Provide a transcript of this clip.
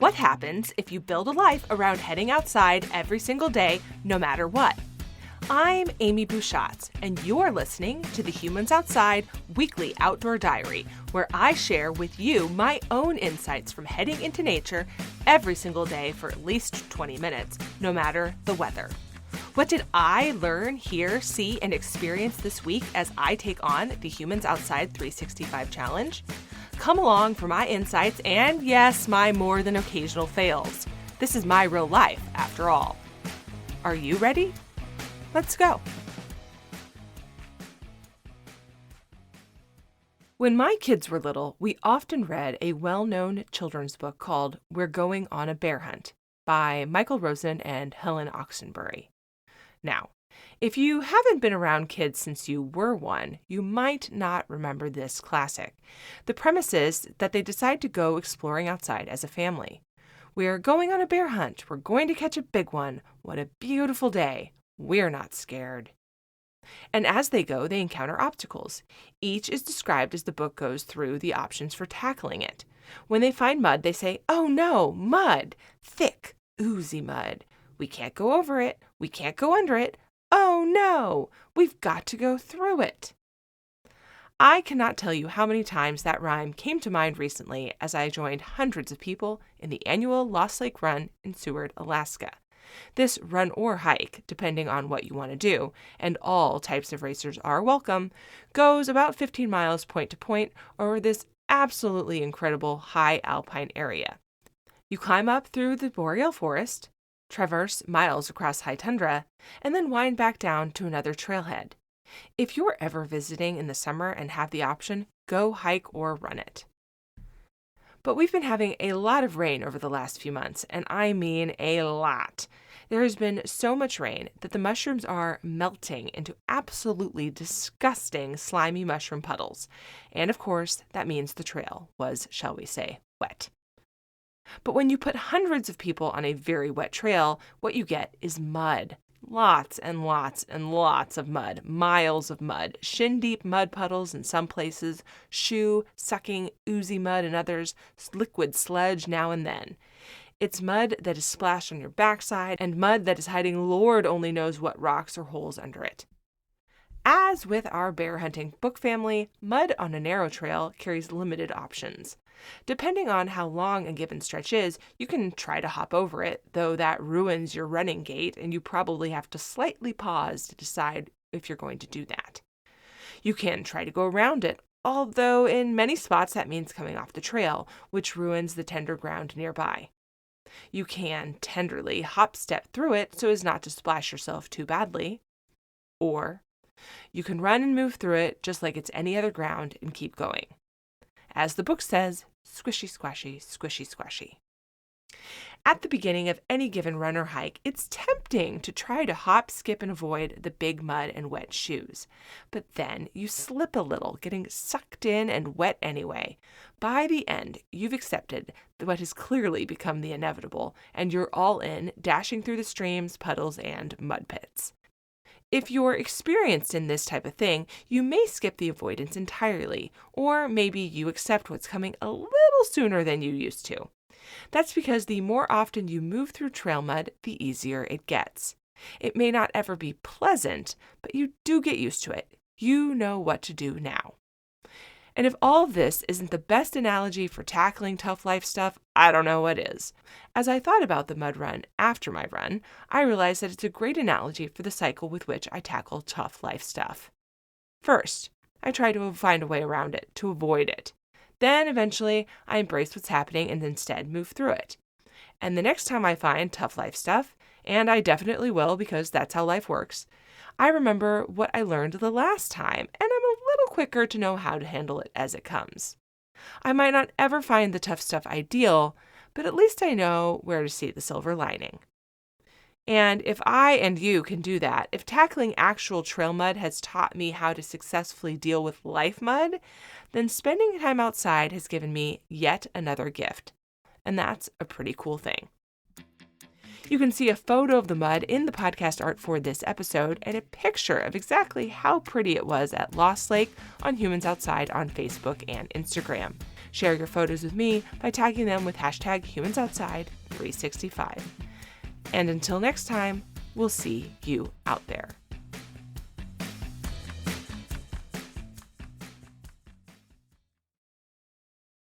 What happens if you build a life around heading outside every single day, no matter what? I'm Amy Bouchatz, and you're listening to the Humans Outside Weekly Outdoor Diary, where I share with you my own insights from heading into nature every single day for at least 20 minutes, no matter the weather. What did I learn, hear, see, and experience this week as I take on the Humans Outside 365 Challenge? Come along for my insights and, yes, my more than occasional fails. This is my real life, after all. Are you ready? Let's go. When my kids were little, we often read a well-known children's book called We're Going on a Bear Hunt by Michael Rosen and Helen Oxenbury. Now, if you haven't been around kids since you were one, you might not remember this classic. The premise is that they decide to go exploring outside as a family. We're going on a bear hunt. We're going to catch a big one. What a beautiful day. We're not scared. And as they go, they encounter obstacles. Each is described as the book goes through the options for tackling it. When they find mud, they say, "Oh no, mud! Thick, oozy mud. We can't go over it. We can't go under it. Oh no, we've got to go through it." I cannot tell you how many times that rhyme came to mind recently as I joined hundreds of people in the annual Lost Lake Run in Seward, Alaska. This run or hike, depending on what you want to do, and all types of racers are welcome, goes about 15 miles point to point over this absolutely incredible high alpine area. You climb up through the boreal forest, traverse miles across high tundra, and then wind back down to another trailhead. If you're ever visiting in the summer and have the option, go hike or run it. But we've been having a lot of rain over the last few months, and I mean a lot. There has been so much rain that the mushrooms are melting into absolutely disgusting, slimy mushroom puddles. And of course, that means the trail was, shall we say, wet. But when you put hundreds of people on a very wet trail, what you get is mud. Lots and lots and lots of mud, miles of mud, shin-deep mud puddles in some places, shoe-sucking, oozy mud in others, liquid sludge now and then. It's mud that is splashed on your backside and mud that is hiding Lord only knows what rocks or holes under it. As with our bear hunting book family, mud on a narrow trail carries limited options. Depending on how long a given stretch is, you can try to hop over it, though that ruins your running gait and you probably have to slightly pause to decide if you're going to do that. You can try to go around it, although in many spots that means coming off the trail, which ruins the tender ground nearby. You can tenderly hop-step through it so as not to splash yourself too badly, or you can run and move through it just like it's any other ground and keep going. As the book says, squishy, squashy, squishy, squashy. At the beginning of any given run or hike, it's tempting to try to hop, skip, and avoid the big mud and wet shoes. But then you slip a little, getting sucked in and wet anyway. By the end, you've accepted what has clearly become the inevitable, and you're all in, dashing through the streams, puddles, and mud pits. If you're experienced in this type of thing, you may skip the avoidance entirely, or maybe you accept what's coming a little sooner than you used to. That's because the more often you move through trail mud, the easier it gets. It may not ever be pleasant, but you do get used to it. You know what to do now. And if all of this isn't the best analogy for tackling tough life stuff, I don't know what is. As I thought about the mud run after my run, I realized that it's a great analogy for the cycle with which I tackle tough life stuff. First, I try to find a way around it, to avoid it. Then, eventually, I embrace what's happening and instead move through it. And the next time I find tough life stuff, and I definitely will because that's how life works, I remember what I learned the last time, and I'm a little quicker to know how to handle it as it comes. I might not ever find the tough stuff ideal, but at least I know where to see the silver lining. And if I and you can do that, if tackling actual trail mud has taught me how to successfully deal with life mud, then spending time outside has given me yet another gift. And that's a pretty cool thing. You can see a photo of the mud in the podcast art for this episode and a picture of exactly how pretty it was at Lost Lake on Humans Outside on Facebook and Instagram. Share your photos with me by tagging them with hashtag HumansOutside365. And until next time, we'll see you out there.